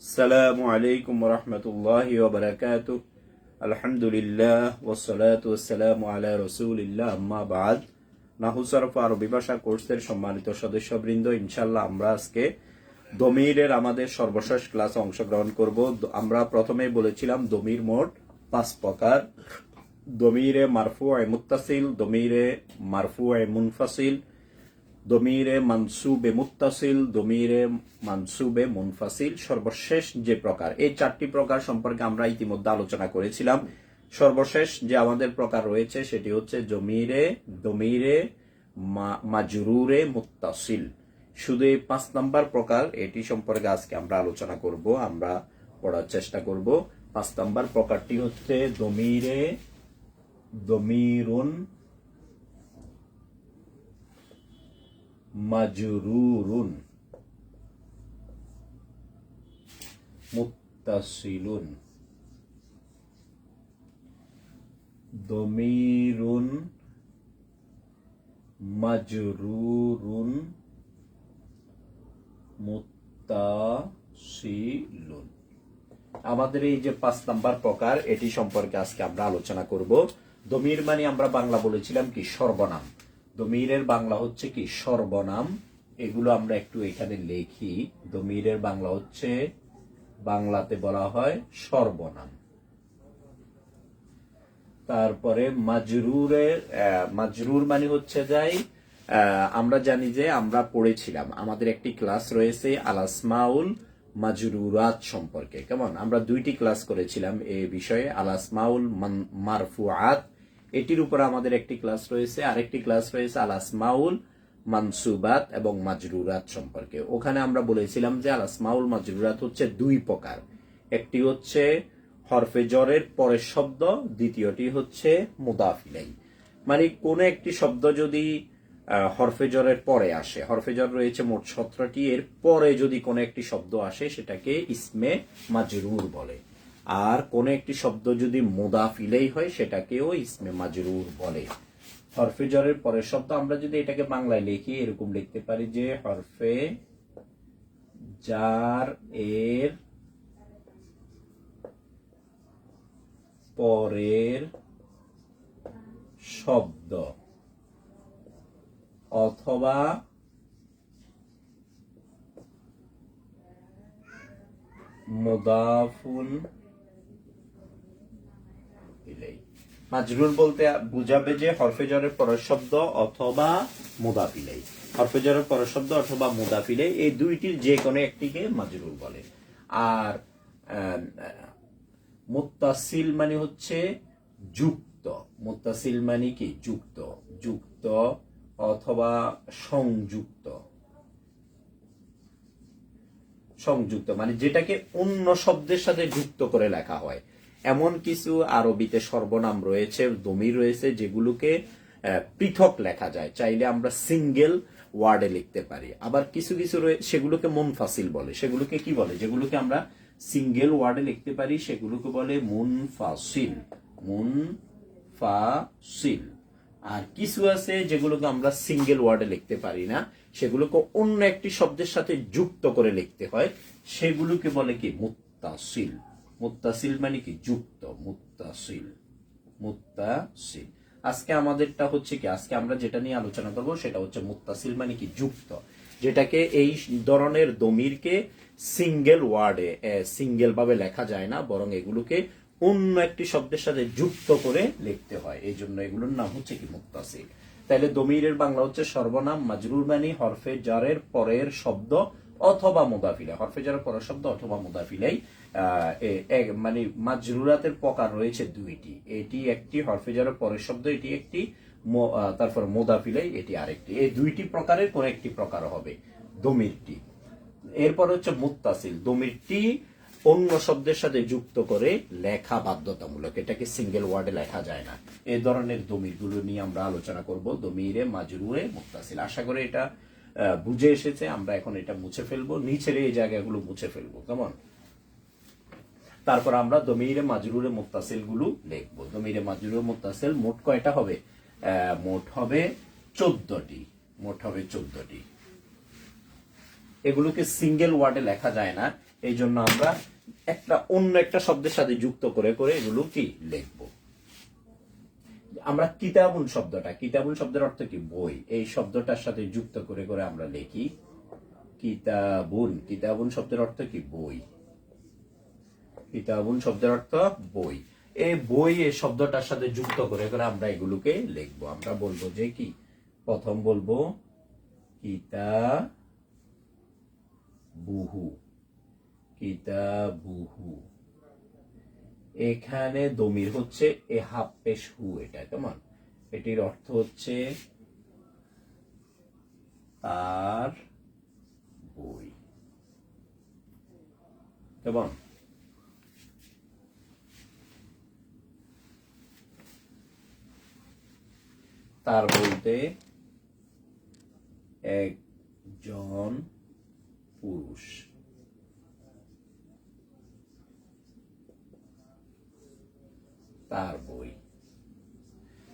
আসসালামু আলাইকুম রহমতুল্লাহি ওয়া বারাকাতুহু। আলহামদুলিল্লাহ ওয়াসসালাতু ওয়াসসালামু আলা রাসূলিল্লাহ, আম্মা বাদ। নাহু সরফ আরবি ভাষা কোর্সের সম্মানিত সদস্যবৃন্দ, ইনশাআল্লাহ আমরা আজকে দমিরের আমাদের সর্বশেষ ক্লাসে অংশগ্রহণ করব। আমরা প্রথমেই বলেছিলাম দমির মোট 5 প্রকার: দমিরে মারফুয়ে মুত্তাসিল, দমিরে মারফুয়ে মুনফাসিল, দমিরে মানসুবে মুত্তাসিল, দমিরে মানসুবে মুনফাসিল। সর্বশেষ যে প্রকার, এই 4টি প্রকার সম্পর্কে আমরা ইতিমধ্যে আলোচনা করেছিলাম। সর্বশেষ যে আমাদের প্রকার রয়েছে সেটি হচ্ছে দমিরে মাজরুরে মুত্তাসিল। শুধু এই 5 নম্বর প্রকার, এটি সম্পর্কে আজকে আমরা আলোচনা করব, আমরা পড়ার চেষ্টা করব। 5 নম্বর প্রকারটি হচ্ছে দমিরুন মাজরুরুন মুত্তাসিলুন। দমিরুন মাজরুরুন মুত্তাসিলুন। আমাদের এই যে 5 নাম্বার প্রকার, এটি সম্পর্কে আজকে আমরা আলোচনা করব। দমির মানে আমরা বাংলা বলেছিলাম কি? সর্বনাম। দমিরের বাংলা হচ্ছে কি? সর্বনাম। এগুলো আমরা একটু এখানে লিখি। দমিরের বাংলা হচ্ছে, বাংলাতে বলা হয় সর্বনাম। তারপরে মাজরুর মানে হচ্ছে যাই, আমরা জানি যে আমরা পড়েছিলাম, আমাদের একটি ক্লাস রয়েছে আল আসমাউল মাজরুরাত সম্পর্কে। কেমন? আমরা 2টি ক্লাস করেছিলাম এই বিষয়ে, আল আসমাউল মারফুআত, এটির উপর আমাদের একটি ক্লাস রয়েছে। আরেকটি ক্লাস রয়েছে আল আসমাউল মানসুবাত এবং মাজরুরাত সম্পর্কে। ওখানে আমরা বলেছিলাম যে আল আসমাউল মাজরুরাত হচ্ছে 2 প্রকার। একটি হচ্ছে হরফে জরের পরের শব্দ, দ্বিতীয়টি হচ্ছে মুদাফ ইলাইহি। মানে কোন একটি শব্দ যদি হরফে জরের পরে আসে, হরফে জর রয়েছে মোট 17টি, এর পরে যদি কোন একটি শব্দ আসে সেটাকে ইসমে মাজরুর বলে। আর কোন একটি শব্দ যদি মুদাফ ইলাইহি হয় সেটাকেও ইসমে মাজরুর বলে। হরফে জরের পরের শব্দ, আমরা যদি এটাকে বাংলায় লিখি, এরকম লিখতে পারি যে হরফে জার এর পরের শব্দ অথবা মুদাফুন ইলাইহি। মাজরুর বলতে বুঝাবে যে হরফে জরের পরের শব্দ অথবা মুদাফ ইলাইহি। হরফে জরের পরের শব্দ অথবা মুদাফ ইলাইহি, এই দুইটির যে কোনো একটিকে মাজরুর বলে। আর মুত্তাসিল মানে হচ্ছে যুক্ত। মুত্তাসিল মানে কি? যুক্ত, যুক্ত অথবা সংযুক্ত। সংযুক্ত মানে যেটাকে অন্য শব্দের সাথে যুক্ত করে লেখা হয়। এমন কিছু আরবিতে সর্বনাম রয়েছে, দমির রয়েছে, যেগুলোকে পৃথক লেখা যায়। চাইলে আমরা সিঙ্গেল ওয়ার্ডে লিখতে পারি। আবার কিছু কিছু সেগুলোকে মুনফাসিল বলে। সেগুলোকে কি বলে? যেগুলোকে আমরা সিঙ্গেল ওয়ার্ডে লিখতে পারি সেগুলোকে বলে মুনফাসিল। মুনফাসিল। আর কিছু আছে যেগুলোকে আমরা সিঙ্গেল ওয়ার্ডে লিখতে পারি না, সেগুলোকে অন্য একটি শব্দের সাথে যুক্ত করে লিখতে হয়, সেগুলোকে বলে কি? মুত্তাসিল। মুত্তাসিল মানে কি? যুক্ত। মুত্তাসিল, মুত্তাসিল। আজকে আমাদেরটা হচ্ছে কি? আজকে আমরা যেটা নিয়ে আলোচনা করব সেটা হচ্ছে মুত্তাসিল মানে কি? যুক্ত। যেটাকে, এই ধরনের দমিরকে সিঙ্গেল ওয়ার্ডে সিঙ্গেল ভাবে লেখা যায় না, বরং এগুলোকে অন্য একটি শব্দের সাথে যুক্ত করে লিখতে হয়। এই জন্য এগুলোর নাম হচ্ছে কি? মুত্তাসিল। তাইলে দমিরের বাংলা হচ্ছে সর্বনাম। মাজরুর মানে হরফে জারের পরের শব্দ অথবা মুদাফ ইলাইহি। হরফে জারের পরের শব্দ অথবা মুদাফ ইলাইহি। মানে মাজরুরাতের প্রকার রয়েছে 2টি। এটি একটি হরফে জারের পরের শব্দ, এটি একটি, তারপর মুদাফ ইলাইহি এটি আরেকটি। এই 2টি প্রকারের কোন একটি প্রকার হবে দমিরটি। এরপর হচ্ছে মুত্তাসিল। দমিরটি অন্য শব্দের সাথে যুক্ত করে লেখা বাধ্যতামূলক, এটাকে সিঙ্গেল ওয়ার্ডে লেখা যায় না। এই ধরনের দমিরগুলো নিয়ে আমরা আলোচনা করব, দমিরে মাজরুরে মুত্তাসিল। আশা করি এটা বুঝে এসেছে। আমরা এখন এটা মুছে ফেলবো, নিচের এই জায়গাগুলো মুছে ফেলবো। কেমন? তারপর আমরা দমিরে মাজরুরে মুত্তাসিল গুলো লিখবো। দমিরে মাজরুরে মুত্তাসিল মোট কয়টা হবে? মোট হবে 14টি। মোট হবে 14টি। এগুলোকে সিঙ্গেল ওয়ার্ডে লেখা যায় না, এই জন্য আমরা একটা অন্য একটা শব্দের সাথে যুক্ত করে করে এগুলো কি লিখবো। আমরা কিতাবুন শব্দটা, কিতাবুন শব্দের অর্থ কি বই, এই শব্দটার সাথে যুক্ত করে করে আমরা লিখি কিতাবুন। কিতাবুন শব্দের অর্থ কি বই, কিতাবুন শব্দের অর্থ বই। এই বই এই শব্দটার সাথে যুক্ত করে করে আমরা এগুলোকে লিখবো। আমরা বলবো যে কি, প্রথম বলবো কিতাবুহু, কিতাবুহু। এখানে দমির হচ্ছে এ হাফ পেশ হু, এটা কেমন, এটির অর্থ হচ্ছে তার বই, কেমন। তার বলতে একজন পুরুষ, তার বই।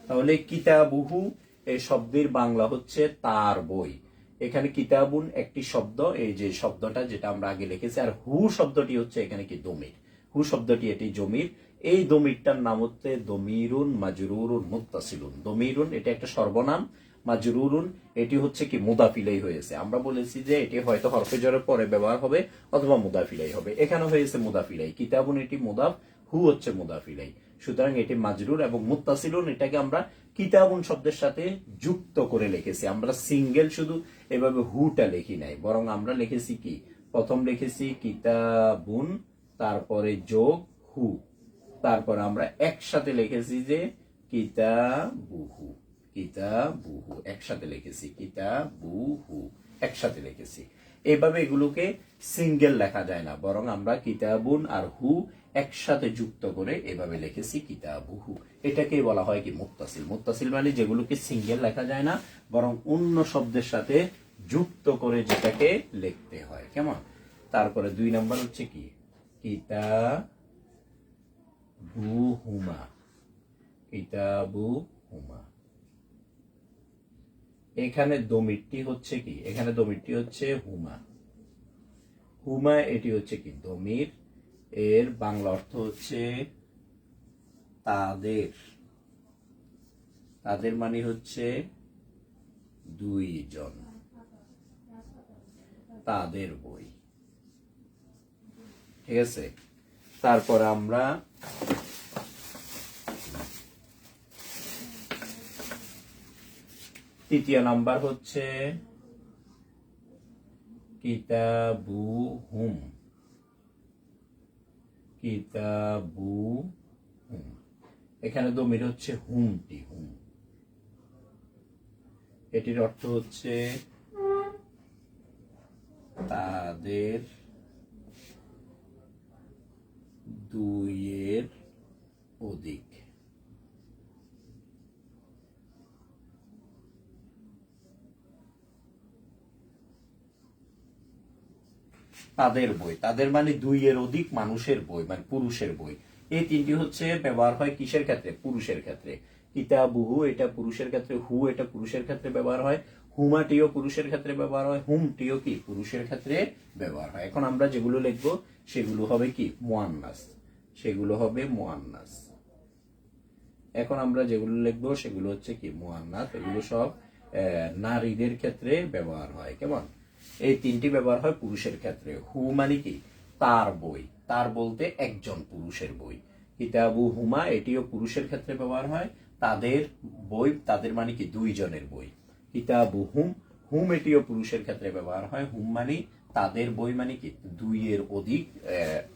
তাহলে কিতাবুহু এই শব্দের বাংলা হচ্ছে তার বই। এখানে কিতাবুন একটি শব্দ, এই যে শব্দটা যেটা আমরা আগে লিখেছি, আর হু শব্দটি হচ্ছে এখানে কি দমির, হু শব্দটি এটি জমির। এই দমিরটার নাম হচ্ছে দমিরুন মাজরুরুন মুত্তাসিলুন। দমিরুন এটা একটা সর্বনাম, মাজরুরুন এটি হচ্ছে কি মুদাফিলাই হয়েছে। আমরা বলেছি যে এটি হয়তো হরফে জরের পরে ব্যবহার হবে অথবা মুদাফিলাই হবে, এখানে হয়েছে মুদাফিলাই। কিতাবুন এটি মুদাফ, হু হচ্ছে মুদাফিলাই, সুতরাং এটি মাজরুর। এবং মুত্তাসিলুন এটাকে আমরা কিতাবুন শব্দের সাথে যুক্ত করে লিখেছি। আমরা সিঙ্গেল শুধু এভাবে হুটা লিখি নাই, বরং আমরা লিখেছি কি, প্রথম লিখেছি কিতাবুন, তারপরে যোগ হু, তারপর আমরা একসাথে লিখেছি যে কিতাবুহু, কিতাবুহু একসাথে লিখেছি, কিতাবুহু একসাথে লিখেছি। এইভাবে এগুলোকে সিঙ্গেল লেখা যায় না, বরং আমরা কিতাবুন আর হু একসাথে যুক্ত করে এভাবে লিখেছি কিতাবুহু। এটাকেই বলা হয় কি মুত্তাসিল। মুত্তাসিল মানে যেগুলোকে সিঙ্গেল লেখা যায় না, বরং অন্য শব্দের সাথে যুক্ত করে যেটাকে লিখতে হয়, কেমন। তারপরে 2 নাম্বার হচ্ছে কি কিতাবুহুমা, কিতাবুহুমা। এখানে দমিরটি হচ্ছে কি, এখানে দমিরটি হচ্ছে হুমা, হুমা এটি হচ্ছে কি দমির, এর বাংলা অর্থ হচ্ছে তাদের, তাদের মানে হচ্ছে দুইজন, তাদের বই, ঠিক আছে। তারপর আমরা তৃতীয় নাম্বার হচ্ছে কিতাবুহুম, কিতাবুহুম। এখানে দমির হচ্ছে হুমটি, হুম, এটির অর্থ হচ্ছে তাদের দুইয়ের অধিক, তাদের বই, তাদের মানে 2 এর অধিক মানুষের বই, মানে পুরুষের বই। এই তিনটি হচ্ছে ব্যবহার হয় কিসের ক্ষেত্রে, পুরুষের ক্ষেত্রে। কিতাবুহু এটা পুরুষের ক্ষেত্রে, হু এটা পুরুষের ক্ষেত্রে ব্যবহার হয়, হুমাটিও পুরুষের ক্ষেত্রে ব্যবহার হয়, হুমটিও কি পুরুষের ক্ষেত্রে ব্যবহার হয়। এখন আমরা যেগুলো লিখবো সেগুলো হবে কি মুয়ান্নাস, সেগুলো হবে মুয়ান্নাস। এখন আমরা যেগুলো লিখবো সেগুলো হচ্ছে কি মুয়ান্নাস, এগুলো সব নারীদের ক্ষেত্রে ব্যবহার হয়, কেমন। এই তিনটি ব্যবহার হয় পুরুষের ক্ষেত্রে। হু মানে কি তার বই, তার বলতে একজন পুরুষের বই। কিতাবু হুমা এটিও পুরুষের ক্ষেত্রে ব্যবহার হয়, তাদের বই, তাদের মানে কি 2 জনের বই। কিতাবু হুম, হুম এটিও পুরুষের ক্ষেত্রে ব্যবহার হয়, হুম মানে তাদের বই, মানে কি 2 এর অধিক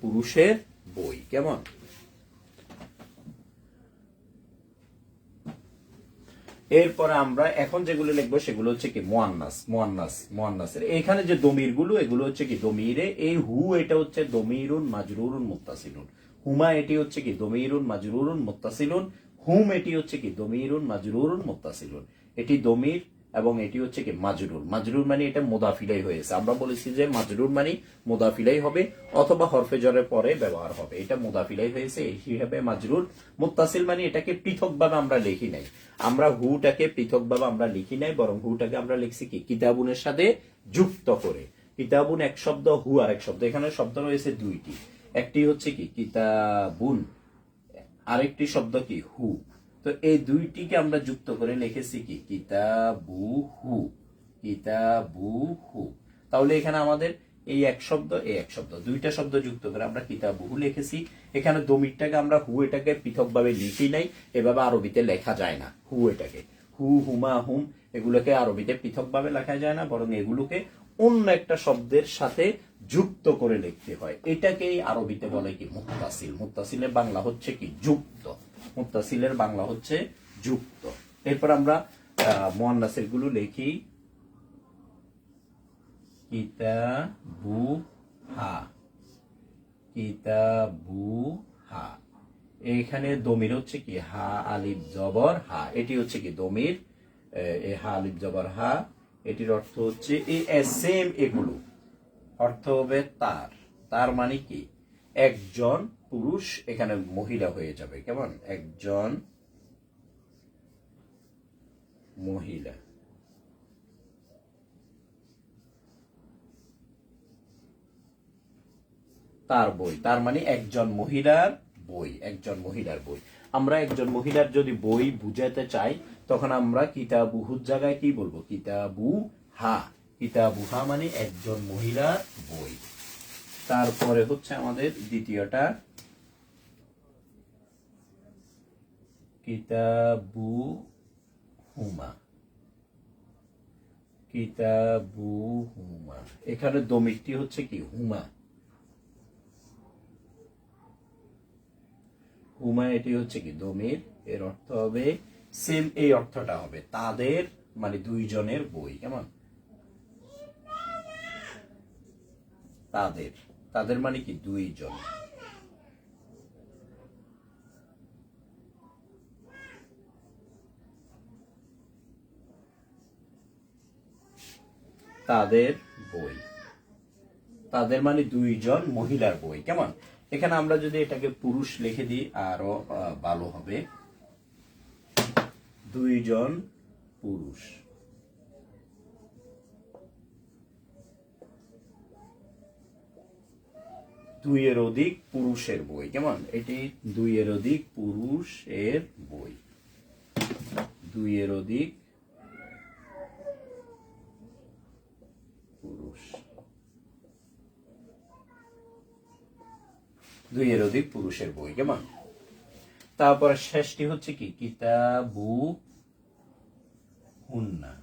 পুরুষের বই, কেমন। এরপরে আমরা এখন যেগুলো লিখবো সেগুলো হচ্ছে কি মুয়ান্নাস, মুয়ান্নাস, মুয়ান্নাসের এখানে যে দমির গুলো এগুলো হচ্ছে কি দমিরে, এই হু এটা হচ্ছে দমিরুন মাজরুরুন মুত্তাসিলুন, হুমা এটি হচ্ছে কি দমিরুন মাজরুরুন মুত্তাসিলুন, হুম এটি হচ্ছে কি দমিরুন মাজরুরুন মুত্তাসিলুন। এটি দমির এবং এটি হচ্ছে কি মাজরুর, মাজরুর মানে এটা মুদাফিলাই হয়েছে। আমরা বলেছি যে মাজরুর মানে মুদাফিলাই হবে অথবা হরফে জরের পরে ব্যবহার হবে, এটা মুদাফিলাই হয়েছে এই হিসাবে মাজরুর। মুত্তাসিল মানে এটাকে পৃথকভাবে আমরা লিখি নাই, আমরা হুটাকে পৃথকভাবে আমরা লিখি নাই, বরং হুটাকে আমরা লিখছি কি কিতাবুনের সাথে যুক্ত করে। কিতাবুন এক শব্দ, হু আর এক শব্দ। এখানে শব্দ রয়েছে দুইটি, একটি হচ্ছে কি কিতাবুন, আরেকটি শব্দ কি হু। তো এই দুইটিকে আমরা যুক্ত করে লিখেছি কি কিতাবু হু, কিতাবু হু। তাহলে এখানে আমাদের এই এক শব্দ, এই এক শব্দ, দুইটা শব্দ যুক্ত করে আমরা কিতাবুহু লিখেছি। এখানে দমিরটাকে আমরা হু এটাকে পৃথকভাবে লিখি নাই, এভাবে আরবিতে লেখা যায় না। হু এটাকে হু, হুমা, হুম এগুলোকে আরবিতে পৃথকভাবে লেখা যায় না, বরং এগুলোকে অন্য একটা শব্দের সাথে যুক্ত করে লিখতে হয়। এটাকেই আরবিতে বলে কি মুত্তাসিল। মুত্তাসিলের বাংলা হচ্ছে কি যুক্ত, মুত্তাসিলের বাংলা হচ্ছে যুক্ত। এরপর আমরা মুয়ান্নাসের গুলো লিখি। কিতাবুহা, কিতাবুহা। এখানে দমির হচ্ছে কি হা আলিফ জবর হা, এটি হচ্ছে কি দমির, হা আলিফ জবর হা। এটির অর্থ হচ্ছে এই সেম, এগুলো অর্থ হবে তার। তার মানে কি একজন পুরুষ, এখানে মহিলা হয়ে যাবে, কেমন একজন মহিলা। তার বই, তার মানে একজন মহিলার বই, একজন মহিলার বই। আমরা একজন মহিলার যদি বই বুঝাতে চাই, তখন আমরা কিতাবুহুর জায়গায় কি বলবো কিতাবুহা। কিতাবুহা মানে একজন মহিলার বই। তারপরে হচ্ছে আমাদের দ্বিতীয়টা কিতাবুহুমা, কিতাবুহুমা। এখানে দমিরটি হচ্ছে কি হুমা, হুমা এটি হচ্ছে কি দমির। এর অর্থ হবে সেম, এই অর্থটা হবে তাদের মানে দুইজনের বই, কেমন তাদের, তাদের মানে কি দুইজন। তাদের বই, তাদের মানে দুইজন মহিলার বই, কেমন। এখানে আমরা যদি এটাকে পুরুষ লিখে দিই আরো ভালো হবে, দুইজন পুরুষ, দুইয়ের অধিক পুরুষের বই, কেমন এটি দুইয়ের অধিক পুরুষের বই, দুইয়ের অধিক পুরুষ, দুইয়ের অধিক পুরুষের বই, কেমন। তারপর শেষটি হচ্ছে কি কিতাবু হুন্না,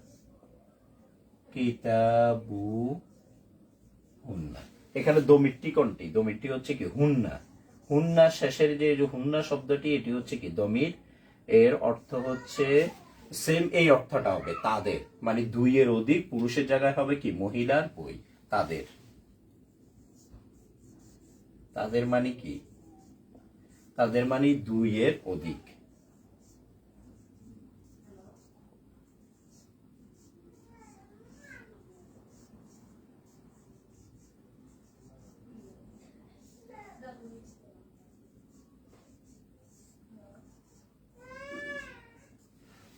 কিতাবু হুন্না। এখানে দমিরটি কোনটি, দমিরটি হচ্ছে কি হুন্না। হুন্না শেষের যে হুন্না শব্দটি, এটি হচ্ছে কি দমির। এর অর্থ হচ্ছে সেম, এই অর্থটা হবে তাদের, মানে দুইয়ের অধিক পুরুষের জায়গায় হবে কি মহিলার বই, তাদের। তাদের মানে কি, তাদের মানে দুইয়ের অধিক।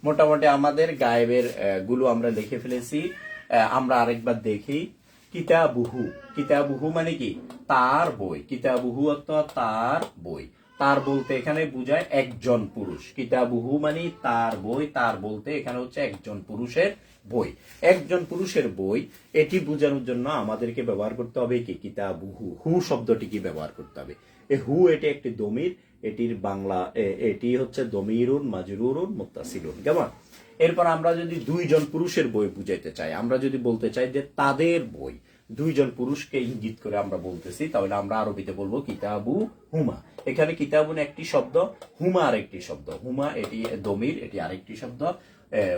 মোটামুটি আমাদের গায়েবের গুলো আমরা লিখে ফেলেছি। আমরা আরেকবার দেখি। কিতাবুহু, কিতাবুহু মানে কি তার বই, কিতাবুহু অর্থাৎ তার বই। তার বলতে এখানে বোঝায় একজন পুরুষ। কিতাবুহু মানে তার বই, তার বলতে এখানে হচ্ছে একজন পুরুষের বই, একজন পুরুষের বই। এটি বোঝানোর জন্য আমাদেরকে ব্যবহার করতে হবে কি কিতাবুহু, হু শব্দটিকে ব্যবহার করতে হবে। এই হু এটি একটি দমির, এটির বাংলা এটি হচ্ছে দমিরুন মাজরুরুন মুত্তাসিলুন, কেমন। এরপর আমরা যদি দুইজন পুরুষের বই বুঝাইতে চাই, আমরা যদি বলতে চাই যে তাদের বই, দুইজন পুরুষকে ইঙ্গিত করে আমরা বলতেছি, তাহলে আমরা আরবিতে বলবো কিতাবু হুমা। এখানে কিতাবুন একটি শব্দ, হুমা আরেকটি শব্দ। হুমা এটি দমির, এটি আরেকটি শব্দ।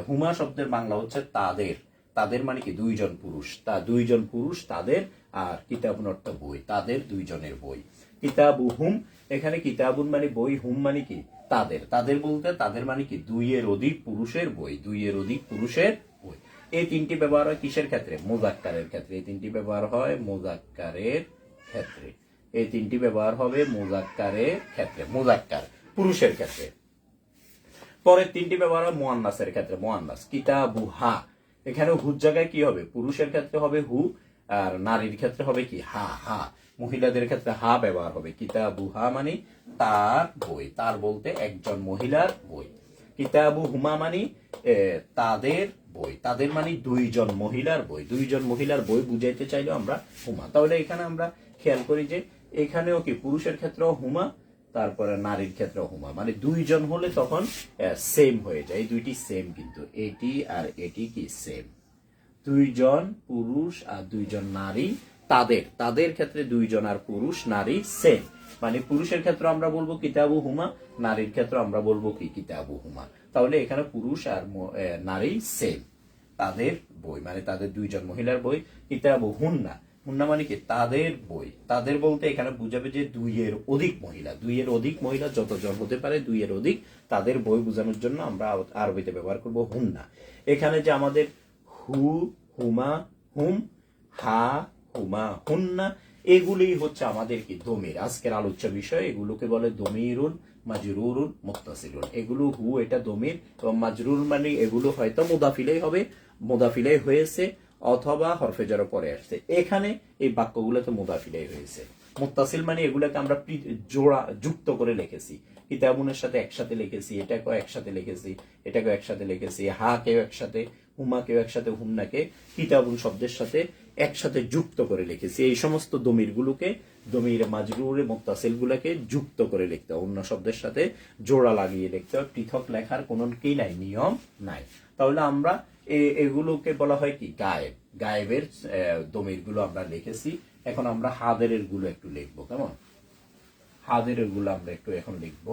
হুমা শব্দের বাংলা হচ্ছে তাদের। তাদের মানে কি দুইজন পুরুষ, তা দুইজন পুরুষ তাদের। আর কিতাবুন অর্থ বই, তাদের দুইজনের বই। কিতাবু হুম, এখানে কিতাবুন মানে বই, হুম মানে কি তাদের। তাদের বলতে তাদের মানে কি দুইয়ের অধিক পুরুষের বই, দুইয়ের অধিক পুরুষের বই। এই তিনটি ব্যবহার হয় কিসের ক্ষেত্রে, মুজাক্কারের ক্ষেত্রে। এই তিনটি ব্যবহার হয় মুজাক্কারের ক্ষেত্রে, এই তিনটি ব্যবহার হবে মুজাক্কারের ক্ষেত্রে, মুজাক্কার পুরুষের ক্ষেত্রে। পরের তিনটি ব্যবহার হয় মুয়ান্নাসের ক্ষেত্রে, মুয়ান্নাস কিতাবুহা। এখানে হুর জায়গায় কি হবে, পুরুষের ক্ষেত্রে হবে হু, আর নারীর ক্ষেত্রে হবে কি হা হা, মহিলাদের ক্ষেত্রে হা ব্যবহার হবে। কিতাবু হা মানে তার বই, তার বলতে একজন মহিলার বই। কিতাবু হুমা মানে তাদের বই, তাদের মানে দুইজন মহিলার বই, দুইজন মহিলার বই বুঝাইতে চাইলেও আমরা হুমা। তাহলে এখানে আমরা খেয়াল করি যে এখানেও কি পুরুষের ক্ষেত্রেও হুমা, তারপরে নারীর ক্ষেত্রেও হুমা, মানে দুইজন হলে তখন সেম হয়ে যায়। এই দুইটি সেম, কিন্তু এটি আর এটি কি সেম। দুইজন পুরুষ আর দুইজন নারী, তাদের তাদের ক্ষেত্রে দুইজন আর পুরুষ নারী সেম, মানে পুরুষের ক্ষেত্রে আমরা বলবো কিতাবু হুমা, নারীর ক্ষেত্রে আমরা বলবো কি কিতাবু হুমা। তাহলে এখানে পুরুষ আর নারী সেম, তাদের বই মানে তাদের দুইজন মহিলার বই। কিতাবু হুন্না, হুন্না মানে কি তাদের বই, তাদের বলতে এখানে বুঝাবে যে দুইয়ের অধিক মহিলা, দুইয়ের অধিক মহিলা যতজন হতে পারে দুইয়ের অধিক, তাদের বই বোঝানোর জন্য আমরা আরবিতে ব্যবহার করব হুন্না। এখানে যে আমাদের হু, হুমা, হুম, হা, হুমা, হুন্না, এগুলি হচ্ছে আমাদের কি দমির, আজকের আলোচ্য বিষয়। এগুলোকে বলে দমিরুন মাজরুরুন মুত্তাসিলুন। এগুলো হু এটা দমির, এবং মাজরুর মানে এগুলো হয়তো মুদাফিলাই হবে, মুদাফিলাই হয়েছে, অথবা হরফে জার পরে আসছে। এখানে এই বাক্যগুলোতে মুদাফিলাই হয়েছে। মুত্তাসিল মানে এগুলোকে আমরা জোড়া যুক্ত করে লিখেছি, কিতাবুনের সাথে একসাথে লিখেছি, এটাকেও একসাথে লিখেছি, এটাকেও একসাথে লিখেছি, হা কেও একসাথে, হুমা কেও একসাথে, হুন্নাকে কিতাবুন শব্দের সাথে একসাথে যুক্ত করে লিখেছি। এই সমস্ত দমির গুলোকে, দমির মাজরুরে মুত্তাসিল গুলোকে যুক্ত করে লিখতে হয়, অন্য শব্দের সাথে জোড়া লাগিয়ে লিখতে হয়, পৃথক লেখার কোনো কি নাই, নিয়ম নাই। তাহলে আমরা এগুলোকে বলা হয় কি গায়েব, গায়েবের দমির গুলো আমরা লিখেছি। এখন আমরা হাদেরের গুলো একটু লিখবো, কেমন? হাদেরের গুলো আমরা একটু এখন লিখবো।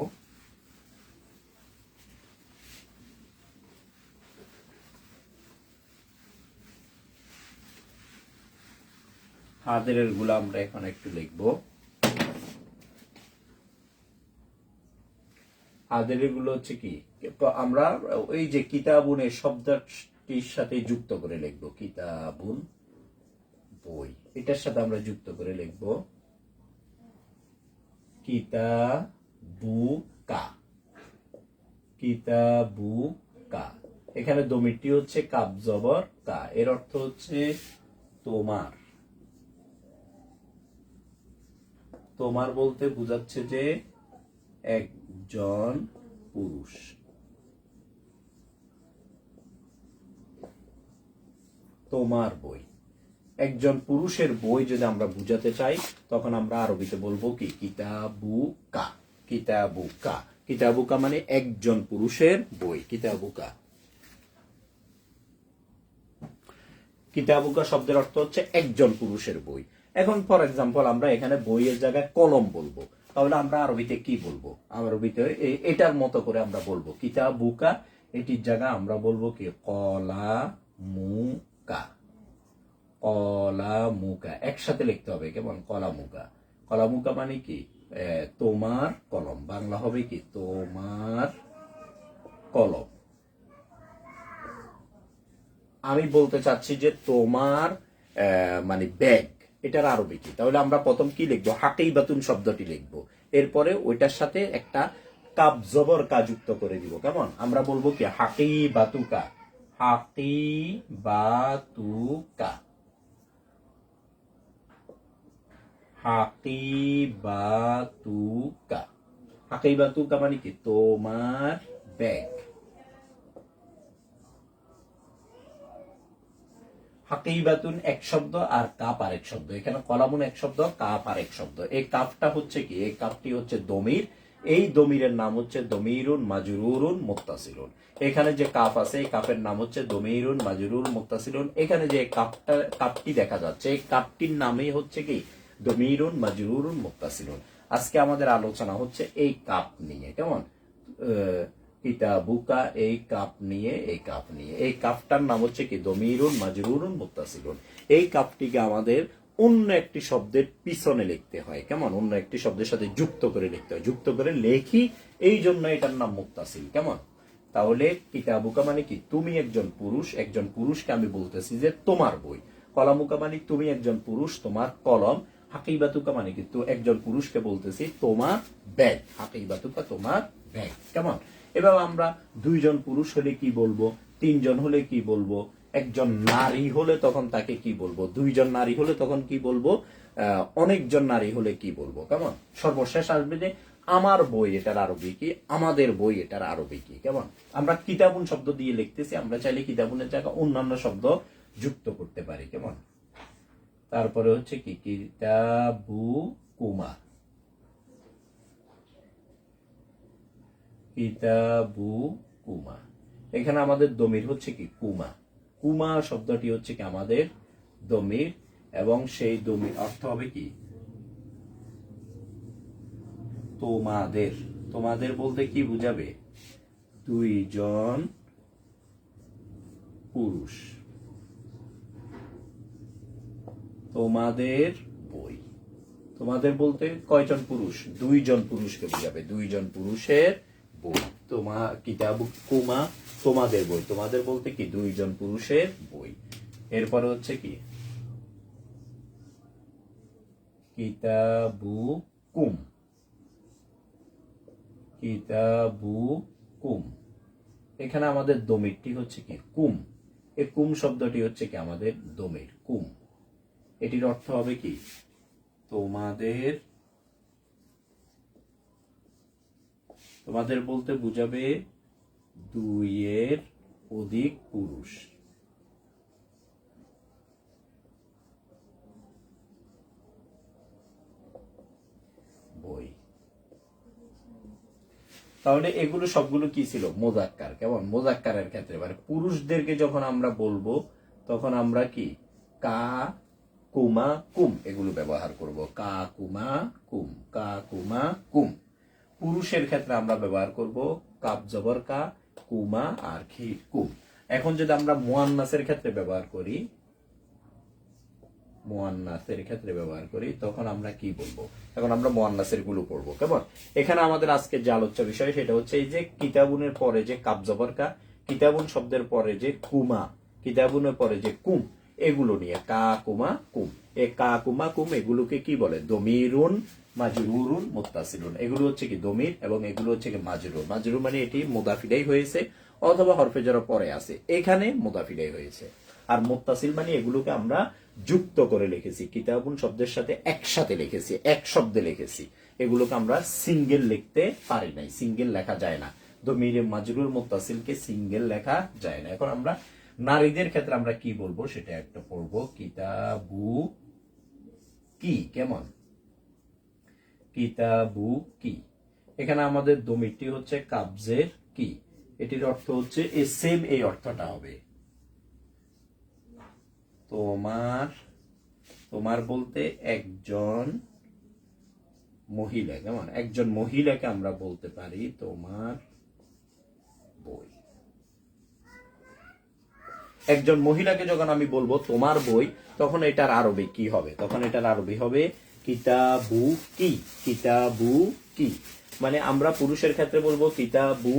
হাদেরের গুলো আমরা এখন একটু লিখবো। হাদেরের গুলো হচ্ছে কি, আমরা ওই যে কিতাবুনের শব্দটির সাথে যুক্ত করে লিখবো। কিতাবুন বই, এটার সাথে আমরা যুক্ত করে লিখবো কিতাবুকা, কিতাবুকা। এখানে দমিরটি হচ্ছে কাব জবর কা, এর অর্থ হচ্ছে তোমার। তোমার বলতে বোঝাচ্ছে যে একজন পুরুষ। তোমার বই, একজন পুরুষের বই যদি আমরা বুঝাতে চাই, তখন আমরা আরবিতে বলবো কি কিতাবুকা, কিতাবুকা। কিতাবুকা মানে একজন পুরুষের বই, কিতাবুকা। কিতাবুকা শব্দের অর্থ হচ্ছে একজন পুরুষের বই। এখন ফর এক্সাম্পল আমরা এখানে বইয়ের জায়গায় কলম বলবো, তাহলে আমরা আরবিতে কি বলবো? আরবিতে এটার মতো করে আমরা বলবো কিতাবুকা, এটির জায়গা আমরা বলবো কি কলামুকা, কলামুকা। একসাথে লিখতে হবে, কেমন? কলামুকা। কলামুকা মানে কি তোমার কলম, বাংলা হবে কি তোমার কলম। আমি বলতে চাচ্ছি যে তোমার মানে ব্যাগ, এটার আরবি কি? তাহলে আমরা প্রথম কি লিখবো? হাকিবাতুন শব্দটি লিখবো, এরপরে ওইটার সাথে একটা কাব জবর কা যুক্ত করে দিব, কেমন? আমরা বলবো কি হাকিবাতুকা, হাকিবাতুকা, হাকিবাতুকা। হাকিবাতুকা মানে কি তোমার ব্যাগ। হাকিবাতুন এক শব্দ আর কাপ আরেক শব্দ, এখানে কলামুন এক শব্দ, কাপ আরেক শব্দ। এই কাপটা হচ্ছে কি, এই কাপটি হচ্ছে দমির, এই দমিরের নাম হচ্ছে দমিরুন মাজরুরুন মুত্তাসিলুন। এখানে যে কাপ আছে, এই কাপের নাম হচ্ছে দমিরুন মাজরুরুন মুত্তাসিলুন। এখানে যে কাপটি দেখা যাচ্ছে, এই কাপটির নামই হচ্ছে কি দমিরুন মাজরুরুন মুত্তাসিলুন। আজকে আমাদের আলোচনা হচ্ছে এই কাপ নিয়ে, কেমন? কিতাবুকা, এই কাপ নিয়ে, এই কাপ নিয়ে। এই কাপটার নাম হচ্ছে কি দমিরুন মাজরুরুন মুত্তাসিলুন। এই কাপটিকে আমাদের অন্য একটি শব্দের পিছনে লিখতে হয়, কেমন? অন্য একটি শব্দের সাথে যুক্ত করে লিখতে হয়, যুক্ত করে লেখি, এই জন্য এটার নাম মুত্তাসিল, কেমন? তাহলে কিতাবুকা মানে কি তুমি একজন পুরুষ, একজন পুরুষকে আমি বলতেছি যে তোমার বই। কলামুকা মানে তুমি একজন পুরুষ, তোমার কলম। হাকিবাতুকা মানে কি একজন পুরুষকে বলতেছি তোমার ব্যাগ, হাকিবাতুকা তোমার ব্যাগ, কেমন? এবার আমরা দুইজন পুরুষ হলে কি বলবো, তিনজন হলে কি বলবো, একজন নারী হলে তখন তাকে কি বলবো, দুইজন নারী হলে তখন কি বলবো, অনেকজন নারী হলে কি বলবো, কেমন? সর্বশেষ আসবে যে আমার বই এটার আরবি কি, আমাদের বই এটার আরবি কি, কেমন? আমরা কিতাবুন শব্দ দিয়ে লিখতেছি, আমরা চাইলে কিতাবুনের জায়গায় অন্যান্য শব্দ যুক্ত করতে পারি, কেমন? তারপরে হচ্ছে কি কিতাবু কুমা, কিতাবু কুমা। এখানে আমাদের দমির হচ্ছে কি কুমা, কুমা শব্দটি হচ্ছে কি আমাদের দমির, এবং সেই দমির অর্থ হবে কি তোমাদের। তোমাদের বলতে কি বুঝাবে? দুইজন পুরুষ। তোমাদের বই, তোমাদের বলতে কয়জন পুরুষ? দুইজন পুরুষকে বুঝাবে, দুইজন পুরুষের বই। কিতাব কুমা তোমাদের বই, তোমাদের বলতে কি দুইজন পুরুষের বই। এরপরে হচ্ছে কি কিতাবু কুম, কিতাবু কুম। এখানে আমাদের দমিরটি হচ্ছে কি কুম, এই কুম শব্দটি হচ্ছে কি আমাদের দমির কুম। এটির অর্থ হবে কি তোমাদের, তোমাদের বলতে বুঝাবে দুইয়ের অধিক পুরুষ। বই। তাহলে এগুলো সবগুলো কি ছিল? মোজাক্কার, কেমন? মোজাক্কারের ক্ষেত্রে মানে পুরুষদেরকে যখন আমরা বলবো তখন আমরা কি কা কুমা কুম এগুলো ব্যবহার করব। কা কুমা কুম, কা কুমা কুম। পুরুষের ক্ষেত্রে আমরা ব্যবহার করব কাপ জবর কা, কুমা আর খি কুম। এখন যদি আমরা মুয়ান্নাসের ক্ষেত্রে ব্যবহার করি, মুয়ান্নাসের ক্ষেত্রে ব্যবহার করি তখন আমরা কি বলবো? এখন আমরা মুয়ান্নাসের গুলো পড়বো, কেমন? এখানে আমাদের আজকে যে আলোচ্য বিষয় সেটা হচ্ছে এই যে কিতাবুনের পরে যে কাপ জবর কা, কিতাবুন শব্দের পরে যে কুমা, কিতাবুনের পরে যে কুম, এগুলো নিয়ে কা কুমা কুম। এ কা কুমা কুম এগুলোকে কি বলে? দমিরুন মাজরুরুন মুত্তাসিলুন। এগুলো হচ্ছে কি দমির এবং এগুলো হচ্ছে কি মাজরুর। মাজরুর মানে এটি মুদাফিলাই হয়েছে অথবা হরফে জর পরে আছে, এখানে মুদাফিলাই হয়েছে। আর মুত্তাসিল মানে এগুলোকে আমরা যুক্ত করে লিখেছি, কিতাবুন শব্দের সাথে একসাথে লিখেছি, এক শব্দে লিখেছি। এগুলোকে আমরা সিঙ্গেল লিখতে পারি নাই, সিঙ্গেল লেখা যায় না। দমিরে মাজরুর মুত্তাসিলকে সিঙ্গেল লেখা যায় না। এখন আমরা নারীদের ক্ষেত্রে আমরা কি বলবো সেটা একটা পড়বো। কিতাবু কি, কেমন? কিতাবু কি। এখানে আমাদের দমিরটি হচ্ছে কাবজের কি, এটির অর্থ হচ্ছে সেম এই অর্থটা হবে তোমার। তোমার বলতে একজন মহিলা, কেমন? একজন মহিলাকে আমরা বলতে পারি তোমার বই। একজন মহিলাকে যখন আমি বলবো তোমার বই তখন এটার আরবি কি হবে? তখন এটার আরবি হবে কিতাবু কি, কিতাবু কি। মানে আমরা পুরুষের ক্ষেত্রে বলবো কিতাবু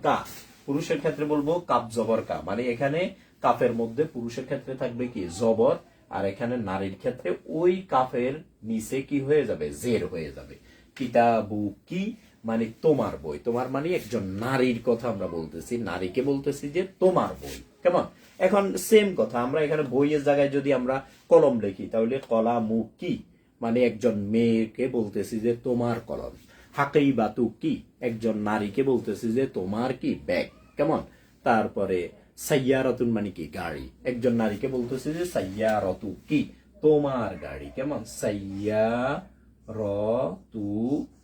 কা, পুরুষের ক্ষেত্রে বলবো কাপ জবর কা। মানে এখানে কাফের মধ্যে পুরুষের ক্ষেত্রে থাকবে কি জবর, আর এখানে নারীর ক্ষেত্রে ওই কাফের নিচে কি হয়ে যাবে? জের হয়ে যাবে। কিতাবু কি মানে তোমার বই। তোমার মানে একজন নারীর কথা আমরা বলতেছি, নারীকে বলতেছি যে তোমার বই, কেমন? এখন সেম কথা আমরা এখানে বইয়ের জায়গায় যদি আমরা কলম লিখি তাহলে কলামু কি মানে একজন মেয়েকে বলতেছি যে তোমার কলম। হাকেই বাতু কি একজন নারীকে বলতেছি যে তোমার কি ব্যাগ, কেমন? তারপরে সাইয়ারাতুন মানে কি গাড়ি, একজন নারীকে বলতেছি যে সাইয়ারাতু কি তোমার গাড়ি, কেমন? সাইয়ারাতু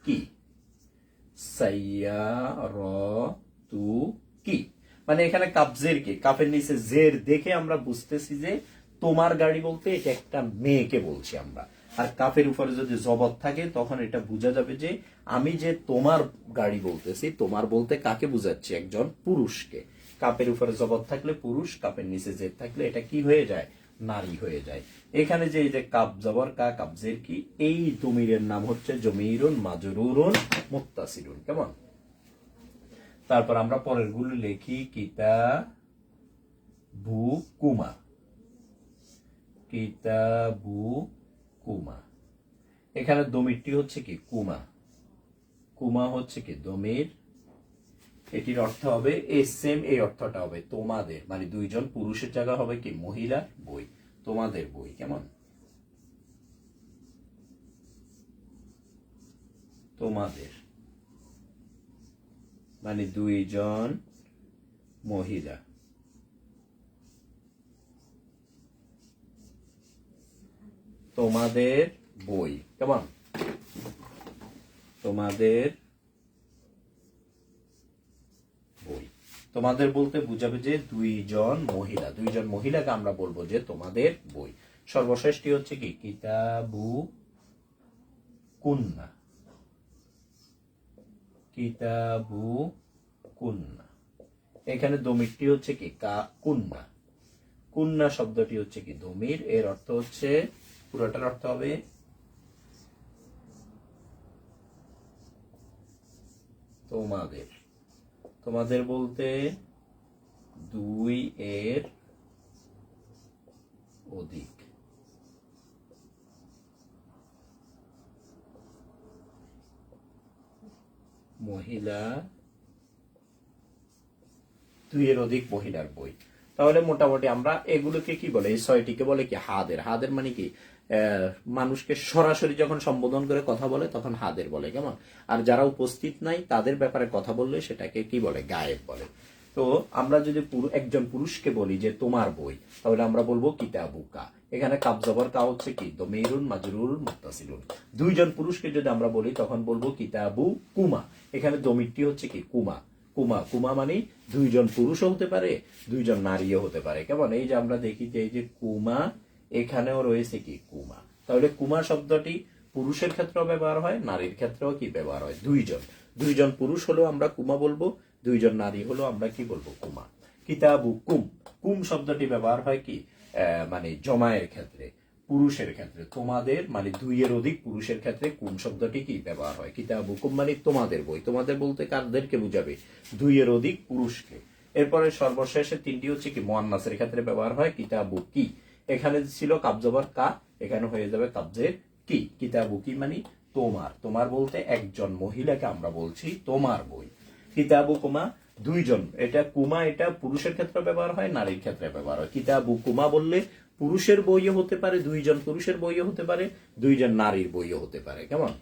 কি, সাইয়ারাতু কি। মানে এখানে কাবজের কি, কাফের নিচে জের দেখে আমরা বুঝতেছি যে তোমার গাড়ি বলতে এটা একটা মেয়েকে বলছি আমরা। আর কাফের উপরে যদি জবর থাকে তখন এটা বোঝা যাবে যে আমি যে তোমার গাড়ি বলতেছি, তোমার বলতে কাকে বুঝাচ্ছি? একজন পুরুষকে। কাপের উপরে জবর থাকলে পুরুষ, কাপের নিচে জের থাকলে এটা কি হয়ে যায়? নারী হয়ে যায়। এখানে যে এই যে কাপ জবর কা, কাবজের কি, এই দমিরের নাম হচ্ছে জমিরুন মাজরুরুন মুত্তাসিলুন, কেমন? তারপর আমরা পরের গুলো লিখি। কিতাবু কুমা, কিতাবু কুমা। এখানে দমিরটি হচ্ছে কি কুমা, কুমা হচ্ছে কি দমির, এটির অর্থ হবে এই সেম, এই অর্থটা হবে তোমাদের, মানে দুইজন পুরুষের জায়গা হবে কি মহিলা বই, তোমাদের বই। কেমন? তোমাদের মানে দুইজন মহিলা, তোমাদের বই। কেমন? তোমাদের বই। তোমাদের বলতে বুঝাবে যে দুইজন মহিলা, দুইজন মহিলাকে আমরা বলবো যে তোমাদের বই। সর্বশেষটি হচ্ছে কি কিতাবু কুন্না, কিতাবু কুন্না। এখানে দমিরটি হচ্ছে কি কুন্না, কুন্না শব্দটি হচ্ছে কি দমির, এর অর্থ হচ্ছে পুরোটার অর্থ হবে তোমাদের। তোমাদের বলতে দুই এর অধিক, মহিলা, দুই এর অধিক মহিলার বই। তাহলে মোটামুটি আমরা এগুলোকে কি বলে, এই ছয়টিকে বলে কি হাদের। হাদের মানে কি মানুষকে সরাসরি যখন সম্বোধন করে কথা বলে তখন হাদের বলে। কেমন? আর যারা উপস্থিত নাই তাদের ব্যাপারে কথা বললে সেটাকে কি বলে, গায়েব বলে। তো আমরা যদি একজন পুরুষকে বলি যে তোমার বই, তাহলে আমরা বলবো কিতাবুকা। এখানে কাব জবর কা হচ্ছে কি দমিরুন মাজরুর মুত্তাসিলুন। দুইজন পুরুষকে যদি আমরা বলি তখন বলবো কিতাবু কুমা। এখানে দমিরটি হচ্ছে কি কুমা, কুমা। কুমা মানে দুইজন পুরুষও হতে পারে, দুইজন নারীও হতে পারে। কেমন? এই যে আমরা দেখি যে এই যে কুমা, এখানেও রয়েছে কি কুমা। তাহলে কুমা শব্দটি পুরুষের ক্ষেত্রেও ব্যবহার হয়, নারীর ক্ষেত্রেও কি ব্যবহার হয়। দুইজন, দুইজন পুরুষ হলেও আমরা কুমা বলবো, দুইজন নারী হলেও আমরা কি বলবো, কুমা। কিতাবু কুম, কুম শব্দটি ব্যবহার হয় কি মানে জমায়ের ক্ষেত্রে, পুরুষের ক্ষেত্রে। তোমাদের মানে দুইয়ের অধিক পুরুষের ক্ষেত্রে কুম শব্দটি কি ব্যবহার হয়। কিতাবু কুম মানে তোমাদের বই। তোমাদের বলতে কাদেরকে বুঝাবে, দুইয়ের অধিক পুরুষকে। এরপরে সর্বশেষে তিনটি হচ্ছে কি মুয়ান্নাসের ক্ষেত্রে ব্যবহার হয়। কিতাবু কি, এখানে ছিল কাবজবর কা, এখানে হয়ে যাবে কাবজের কি। কিতাবু কি মানে তোমার, তোমার বলতে একজন মহিলাকে আমরা বলছি তোমার বই। কিতাবু কুমা দুইজন, এটা কুমা এটা পুরুষের ক্ষেত্রে ব্যবহার হয়, নারীর ক্ষেত্রে ব্যবহার হয়। কিতাবু কুমা বললে পুরুষের বইও হতে পারে, দুইজন পুরুষের বইও হতে পারে, দুইজন নারীর বইও হতে পারে। কেমন?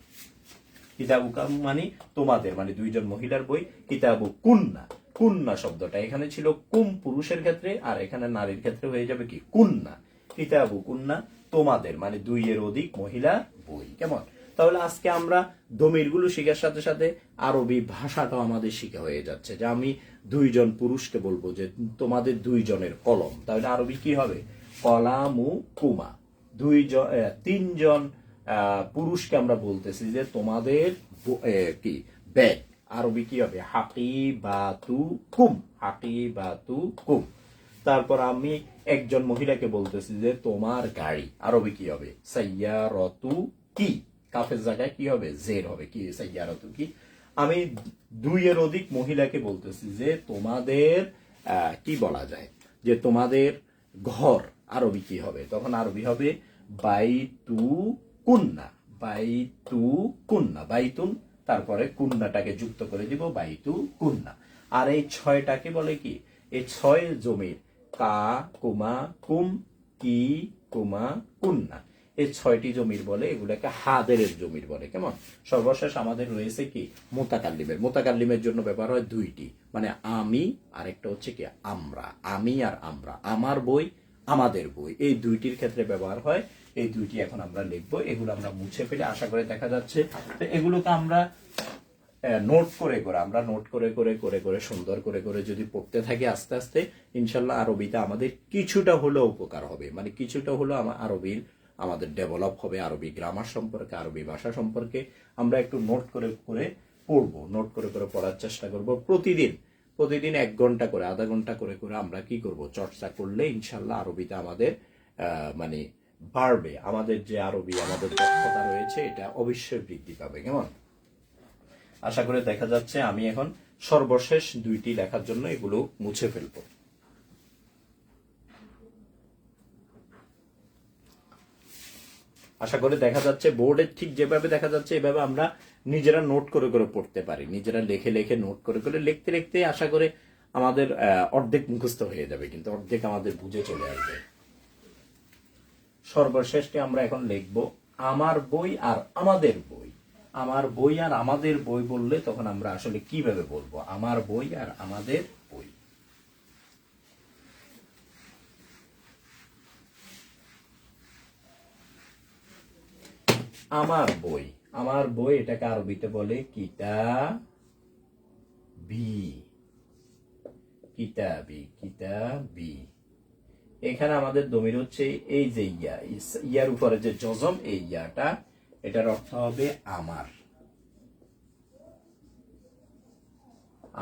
কিতাবু কাম মানে তোমাদের, মানে দুইজন মহিলার বই। কিতাবু কুন্না, কুন্না শব্দটা এখানে ছিল কুম পুরুষের ক্ষেত্রে, আর এখানে নারীর ক্ষেত্রে হয়ে যাবে কি কুন্না। কিতাবু কুন্না তোমাদের মানে দুইয়ের অধিক মহিলা বই। কেমন? তাহলে আজকে আমরা দমিরগুলো শেখার সাথে সাথে আরবি ভাষাটাও আমাদের শিখা হয়ে যাচ্ছে। যে আমি দুইজন পুরুষকে বলবো যে তোমাদের দুইজনের কলম, তাহলে আরবি কি হবে, কলামু কুমা। দুইজন তিনজন পুরুষকে আমরা বলতেছি যে তোমাদের কি ব্যাগ, আরবি কি হবে, হাকিবাতু কুম, হাকিবাতু কুম। তারপর আমি একজন মহিলাকে বলতেছি যে তোমার গাড়ি, আরবি কি হবে, সাইয়ারতু কি। কাফের জায়গায় কি হবে, জের হবে, কি সাইয়ারতু কি। আমি দুইয়ের অধিক মহিলাকে বলতেছি যে তোমাদের কি বলা যায়, যে তোমাদের ঘর, আরবি কি হবে, তখন আরবি হবে বাইতু কুন্না, বাইতু কুন্না, বাইতুন, তারপরে কুন্নাটাকে যুক্ত করে দিব বাইতু কুন্না। আর এই ছয়টাকে বলে কি, এই ছয় জমির কা কুমা কুম কি কুমা কুন্না, এই ছয়টি জমির বলে, এগুলাকে হাদের জমির বলে। কেমন? সর্বশেষ আমাদের রয়েছে কি মোতাকাল্লিমের। মোতাকাল্লিমের জন্য ব্যবহার হয় দুইটি, মানে আমি আর একটা হচ্ছে কি আমরা, আমি আর আমরা, আমার বই আমাদের বই, এই দুইটির ক্ষেত্রে ব্যবহার হয়। এই দুইটি এখন আমরা লিখবো, এগুলো আমরা মুছে ফেলে আশা করে দেখা যাচ্ছে। তো এগুলোকে আমরা নোট করে করে, আমরা নোট করে করে করে করে সুন্দর করে করে যদি পড়তে থাকি আস্তে আস্তে, ইনশাল্লাহ আরবিতে আমাদের কিছুটা হলেও উপকার হবে, মানে কিছুটা হলেও আরবির আমাদের ডেভেলপ হবে। আরবি গ্রামার সম্পর্কে, আরবি ভাষা সম্পর্কে আমরা একটু নোট করে করে পড়বো, নোট করে করে পড়ার চেষ্টা করব। প্রতিদিন প্রতিদিন 1 ঘন্টা করে, আধা ঘন্টা করে করে আমরা কি করব, চর্চা করলে ইনশাল্লাহ আরবিতে আমাদের মানে বাড়বে। আমাদের যে আরবি আমাদের দক্ষতা রয়েছে এটা অবশ্যই বৃদ্ধি পাবে। কেমন? আশা করে দেখা যাচ্ছে আমি এখন সর্বশেষ দুইটি লেখার জন্য এগুলো মুছে ফেলবো। আশা করি দেখা যাচ্ছে, বোর্ডে ঠিক যেভাবে দেখা যাচ্ছে এভাবে আমরা নিজেরা নোট করে করে পড়তে পারি, নিজেরা লেখে লেখে নোট করে করে লিখতে লিখতে আশা করি আমাদের অর্ধেক মুখস্থ হয়ে যাবে, কিন্তু অর্ধেক আমাদের বুঝে চলে আসবে। সর্বশেষকে আমরা এখন লিখব আমার বই আর আমাদের বই। আমার বই আর আমাদের বই বললে তখন আমরা আসলে কিভাবে বলবো? আমার বই আর আমাদের বই। আমার বই, আমার বই এটাকে আরবিতে বলে কিতাবি, কিতাবি, কিতাবি। এখানে আমাদের দমির হচ্ছে এই যে ইয়া, ইয়ার উপরে যে জজম, এই ইয়াটা, এটার অর্থ হবে আমার,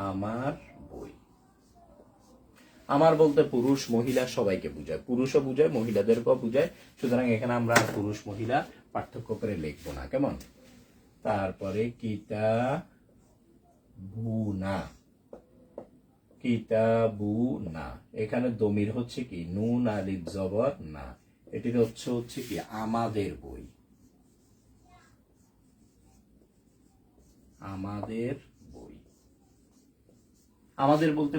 আমার বই। আমার বলতে পুরুষ মহিলা সবাইকে বুঝায়, পুরুষও বুঝায় মহিলাদেরকেও বুঝায়, সুতরাং এখানে আমরা পুরুষ মহিলা পার্থক্য করে লিখবো না, কেমন? তারপরে কিতাবুনা, কিতাবুনা, এখানে দমির হচ্ছে কি নুন আলিফ জবর না, এটির হচ্ছে কি আমাদের বই, আমাদের বই। আমাদের বলতে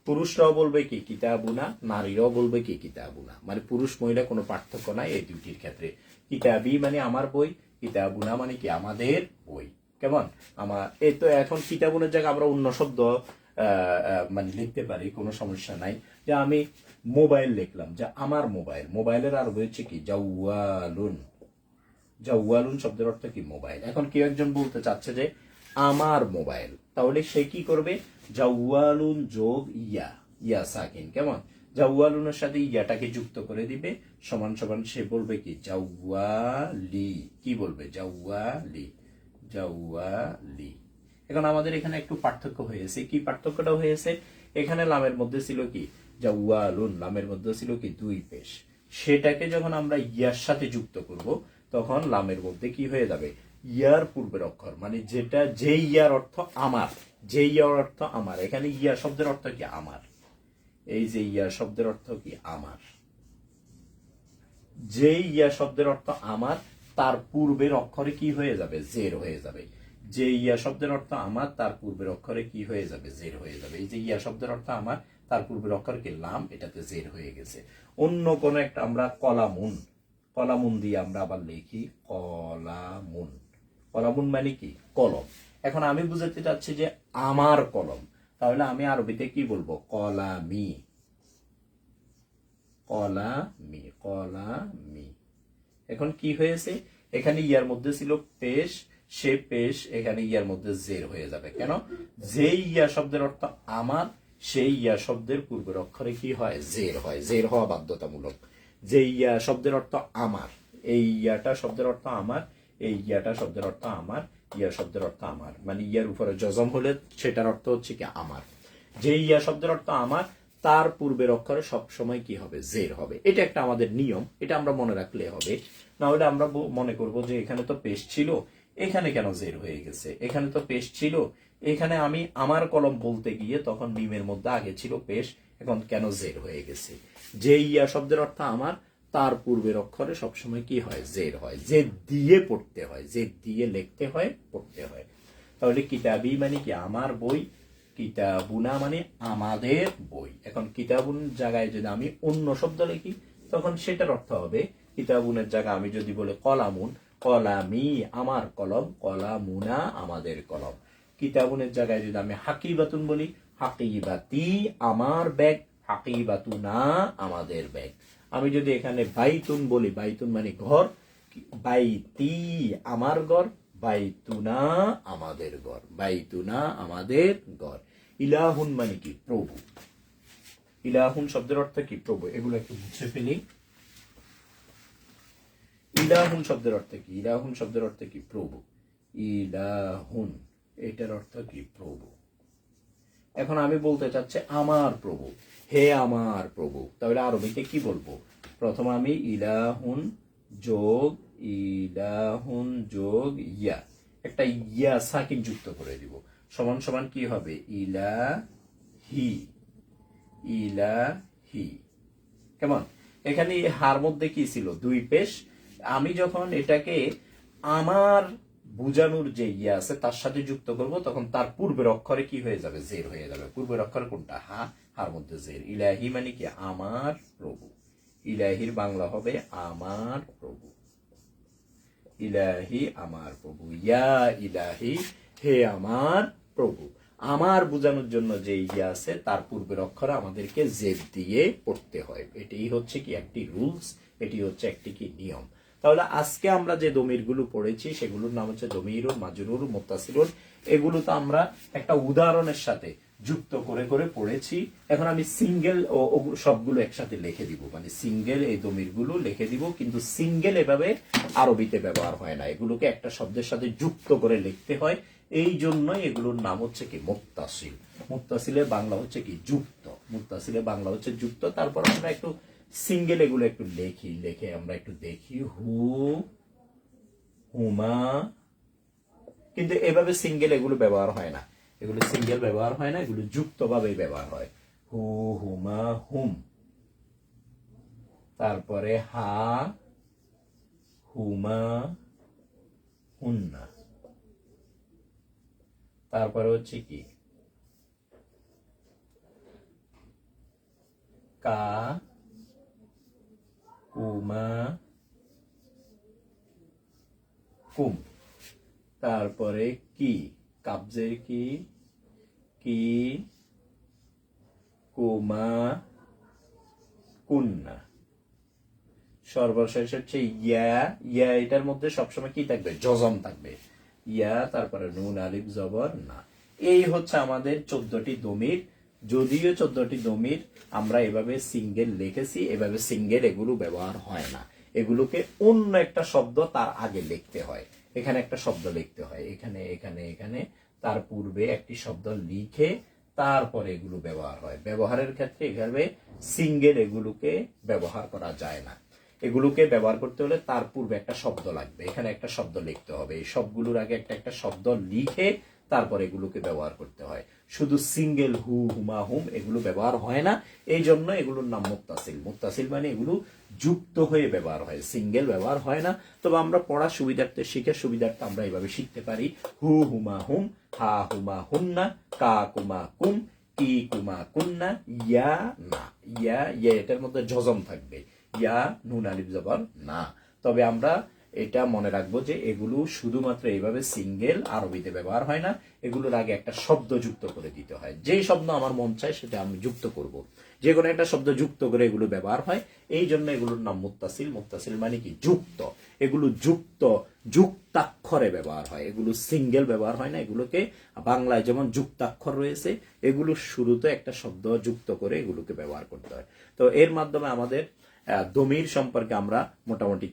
পুরুষরাও বলবে কি কিতাবুনা, নারীরাও বলবে কি কিতাবুনা, মানে পুরুষ মহিলা কোনো পার্থক্য নাই এই দুইটির ক্ষেত্রে। কিতাবি মানে আমার বই, কিতাবুনা মানে কি আমাদের বই, কেমন? এই তো এখন কিতাবুনের জায়গায় আমরা অন্য শব্দ মানে লিখতে পারি, কোনো সমস্যা নাই। যে আমি মোবাইল লিখলাম, যে আমার মোবাইল, মোবাইলের আরবি হচ্ছে কি জাওয়ালুন, জাওয়ালুন শব্দের অর্থ কি মোবাইল। এখন কেউ একজন বলতে চাচ্ছে যে আমার মোবাইল, তাহলে সে কি করবে? জাওয়ালুন যোগ ইয়া, ইয়া সাকিন, কেমন? জাওয়ালুনের সাথে ইয়াটাকে যুক্ত করে দিবে, সমান সমান সে বলবে কি জাওয়ালি, কি বলবে? জাওয়ালি, জাওয়ালি। এখন আমাদের এখানে একটু পার্থক্য হয়েছে, কি পার্থক্যটা হয়েছে? এখানে লামের মধ্যে ছিল কি জাওয়ালুন, লামের মধ্যে ছিল কি দুই পেশ, সেটাকে যখন আমরা ইয়ার সাথে যুক্ত করব তখন লামের মধ্যে কি হয়ে যাবে? ইয়ার পূর্বের অক্ষর, মানে যেটা, যে ইয়ার অর্থ আমার, যে ইয়ার অর্থ আমার, এখানে ইয়া শব্দের অর্থ কি আমার, এই যে ইয়া শব্দের অর্থ কি আমার, যে ইয়া শব্দের অর্থ আমার, তার পূর্বের অক্ষরে কি হয়ে যাবে? জের হয়ে যাবে। যে ইয়া শব্দের অর্থ আমার, তার পূর্বের অক্ষরে কি হয়ে যাবে? জের হয়ে যাবে। এই যে ইয়া শব্দের অর্থ আমার, তার পূর্বের অক্ষর কি লাম, এটাতে জের হয়ে গেছে। অন্য কোন একটা আমরা কলামুন, কলামুন দিয়ে আমরা আবার লিখি কলামুন, কলামুন মানে কি কলম। এখন আমি বুঝাতে চাচ্ছি যে আমার কলম, তাহলে আমি আরবিতে কি বলবো? কলামি, কলামি, কলামি। এখন কি হয়েছে? এখানে ইয়ার মধ্যে ছিল পেশ, সে পেশ এখানে ইয়ার মধ্যে জের হয়ে যাবে। কেন? যে ইয়া শব্দের অর্থ আমার, সেই ইয়া শব্দের পূর্বের অক্ষরে কি হয়? জের হয়, জের হওয়া বাধ্যতামূলক। যে ইয়া শব্দের অর্থ আমার, এই ইয়াটা শব্দের অর্থ আমার, এই ইয়াটা শব্দের অর্থ আমার, ইয়া শব্দের অর্থ আমার, মানে ইয়ার উপরে জজম হলে সেটার অর্থ হচ্ছে কি আমার। যে ইয়া শব্দের অর্থ আমার, তার পূর্বের অক্ষরে সবসময় কি হবে? জের হবে। এটা একটা আমাদের নিয়ম, এটা আমরা মনে রাখলে হবে। না হলে আমরা মনে করব যে এখানে তো পেশ ছিল, এখানে কেন জের হয়ে গেছে? এখানে তো পেশ ছিল, এখানে আমি আমার কলম বলতে গিয়ে তখন মিমের মধ্যে আগে ছিল পেশ, এখন কেন জের হয়ে গেছে? যে ইয়া শব্দের অর্থ আমার, তার পূর্বের অক্ষরে সবসময় কি হয়? জের হয়, জেদ দিয়ে পড়তে হয়, জেদ দিয়ে লিখতে হয়, পড়তে হয়। তাহলে কিতাবি মানে কি আমার বই, কিতাবুনা মানে আমাদের বই। এখন কিতাবুন জায়গায় যদি আমি অন্য শব্দ লিখি তখন সেটার অর্থ হবে, কিতাবুনের জায়গায় আমি যদি বলি কলামুন, কলামি আমার কলম, কলামুনা আমাদের কলম। কিতাবুনের জায়গায় যদি আমি হাকিবাতুন বলি, হাকিবাতি আমার ব্যাগ, হাকিবাতুনা আমাদের ব্যাগ। আমি যদি এখানে বাইতুন বলি, বাইতুন মানে ঘর, বাইতি আমার ঘর, বাইতুনা আমাদের ঘর, বাইতুনা আমাদের ঘর। ইলাহুন মানে কি প্রভু, ইলাহুন শব্দের অর্থ কি প্রভু, এগুলো একটু মুছে ফেলি। ইলাহুন শব্দের অর্থ কি? ইলাহুন শব্দের অর্থ কি? প্রভু। ইলাহুন এটার অর্থ কি? প্রভু। এখন আমি বলতে চাচ্ছি আমার প্রভু, হে আমার প্রভু, তাহলে আরবিতে কি বলবো? প্রথম আমি ইলাহুন যোগ, ইলাহুন যোগ ইয়া, একটা ইয়া সাকিন যুক্ত করে দিব, সমান সমান কি হবে? ইলাহি, ইলাহি, কেমন? এখানে হার মধ্যে কি ছিল, দুই পেশ। আমি যখন এটাকে আমার বুঝানোর যে ইয়ে আছে তার সাথে যুক্ত করব, তখন তার পূর্বের অক্ষরে কি হয়ে যাবে, জের হয়ে যাবে। পূর্বের অক্ষর কোনটা, হা, হার মধ্যে জের। ইলাহি মানে কি, আমার প্রভু। ইলাহির বাংলা হবে আমার প্রভু। ইলাহি আমার প্রভু, ইয়া ইলাহি, হে আমার প্রভু। আমার বোঝানোর জন্য যে ইয়ে আছে তার পূর্বের অক্ষর আমাদেরকে জেদ দিয়ে পড়তে হয়। এটি হচ্ছে কি একটি রুলস, এটি হচ্ছে একটি কি নিয়ম। তাহলে আজকে আমরা যে দমিরগুলো পড়েছি সেগুলোর নাম হচ্ছে দমিরুন, মাজরুর, মুত্তাসিলুন। এগুলো তো আমরা একটা উদাহরণের সাথে যুক্ত করে করে পড়েছি। এখন আমি সিঙ্গেল ও সবগুলো একসাথে লিখে দিব, মানে সিঙ্গেল এই দমিরগুলো লিখে দিব, কিন্তু সিঙ্গেল এভাবে আরবিতে ব্যবহার হয় না, এগুলোকে একটা শব্দের সাথে যুক্ত করে লিখতে হয়। এই জন্যই এগুলোর নাম হচ্ছে কি মুত্তাসিল। মুত্তাসিলের বাংলা হচ্ছে কি যুক্ত, মুত্তাসিলের বাংলা হচ্ছে যুক্ত। তারপর আমরা একটু সিঙ্গেল এগুলো একটু লিখে আমরা একটু দেখি। হু, হুমা, কিন্তু এভাবে সিঙ্গেল এগুলো ব্যবহার হয় না, এগুলো সিঙ্গেল ব্যবহার হয় না, এগুলো যুক্ত ভাবে ব্যবহার হয়। হু, হুমা, হুম। তারপরে হা, হুমা, হুন্না। তারপরে হচ্ছে কি কা, কুমা, কুম। তারপরে কি, কাবজের কি, কি, কুমা, কুন্না। সর্বশেষ হচ্ছে ইয়া। ইয়া এটার মধ্যে সবসময় কি থাকবে, জজম থাকবে। ইয়া, তারপরে নুন আলিফ জবর না। এই হচ্ছে আমাদের 14টি দমির। যদিও 14টি দমির আমরা এভাবে সিঙ্গেল লিখেছি, এভাবে সিঙ্গেল এগুলো ব্যবহার হয় না, এগুলোকে অন্য একটা শব্দ তার আগে লিখতে হয়। এখানে একটা শব্দ লিখতে হয়, এখানে এখানে এখানে, তার পূর্বে একটি শব্দ লিখে তারপরে এগুলো ব্যবহার হয়। ব্যবহারের ক্ষেত্রে এভাবে সিঙ্গেল এগুলোকে ব্যবহার করা যায় না। এগুলোকে ব্যবহার করতে হলে তার পূর্বে একটা শব্দ লাগবে, এখানে একটা শব্দ লিখতে হবে, এই সবগুলোর আগে একটা একটা শব্দ লিখে তারপর এগুলোকে ব্যবহার করতে হয়। শুধু সিঙ্গেল হু, হুমা, হুম এগুলো ব্যবহার হয় না। এই জন্য এগুলোর নাম মুত্তাসিল। মুত্তাসিল মানে এগুলো যুক্ত হয়ে ব্যবহার হয়, সিঙ্গেল ব্যবহার হয় না। তবে আমরা পড়ার সুবিধার্থে, শিখার সুবিধার্থে আমরা এইভাবে শিখতে পারি। হু, হুমা, হুম, হা, হুমা, হুন্না, কা, কুমা, কুম, কি, কুমা, কুন্না, ইয়া, না। ইয়া, ইয়া এটার মধ্যে জজম থাকবে, ইয়া, নুন আলিফ জবর না। তবে আমরা এটা মনে রাখবো যে এগুলো শুধুমাত্র এইভাবে সিঙ্গেল আরবিতে ব্যবহার হয় না, এগুলোর আগে একটা শব্দ যুক্ত করে দিতে হয়। যেই শব্দ আমার মন চায় সেটা আমি যুক্ত করব, যে কোনো একটা শব্দ যুক্ত করে এগুলো ব্যবহার হয়। এই জন্য এগুলোর নাম মুত্তাসিল। মুত্তাসিল মানে কি যুক্ত, এগুলো যুক্ত, যুক্তাক্ষরে ব্যবহার হয়, এগুলো সিঙ্গেল ব্যবহার হয় না। এগুলোকে বাংলায় যেমন যুক্তাক্ষর রয়েছে, এগুলো শুরুতে একটা শব্দ যুক্ত করে এগুলোকে ব্যবহার করতে হয়। তো এর মাধ্যমে আমাদের দমির সম্পর্কে আমরা মোটামুটি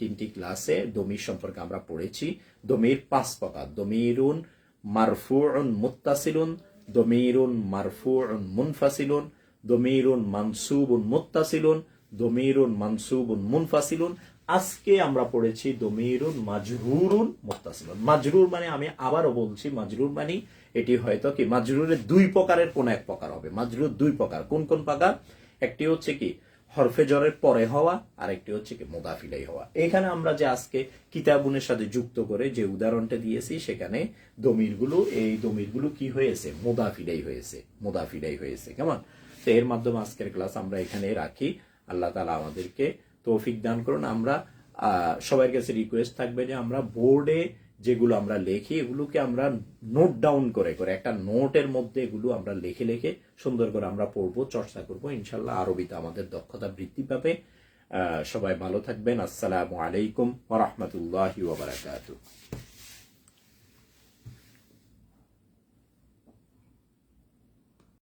তিনটি ক্লাসে দমির সম্পর্কে আমরা পড়েছি। দমির 5 প্রকার: দমিরুন মারফুউন মুত্তাসিলুন, দমিরুন মারফুউন মুনফাসিলুন, দমিরুন মানসুবুন মুত্তাসিলুন, দমিরুন মানসুবুন মুনফাসিলুন। আজকে আমরা পড়েছি দমিরুন মাজরুরুন মুত্তাসিলুন। মাজরুর মানে, আমি আবারও বলছি, মাজরুর মানে এটি হয়তো কি মাজরুরের 2 প্রকারের কোন এক প্রকার হবে। মাজরুর 2 প্রকার, কোন কোন প্রকার? একটি হচ্ছে কি হরফে জরের পরে হওয়া, আর একটি হচ্ছে কি মুদাফ ইলাইহি হওয়া। এখানে আমরা যে আজকে কিতাবুনের সাথে যুক্ত করে যে উদাহরণটা দিয়েছি, সেখানে দমিরগুলো, এই দমিরগুলো কি হয়েছে, মুদাফ ইলাইহি হয়েছে, মুদাফ ইলাইহি হয়েছে। কেমন? তো এর মাধ্যমে আজকের ক্লাস আমরা এখানে রাখি। আল্লাহ তাআলা আমাদেরকে তৌফিক দান করুন। আমরা সবার কাছে রিকোয়েস্ট থাকবে যে আমরা বোর্ডে যেগুলো আমরা লিখি এগুলোকে আমরা নোট ডাউন করে করে একটা নোটের মধ্যে এগুলো আমরা লিখে লিখে সুন্দর করে আমরা পড়বো, চর্চা করবো। ইনশাল্লাহ আরবিতে আমাদের দক্ষতা বৃদ্ধি পাবে। সবাই ভালো থাকবেন। আসসালামু আলাইকুম ওয়া রাহমাতুল্লাহি ওয়া বারাকাতুহু।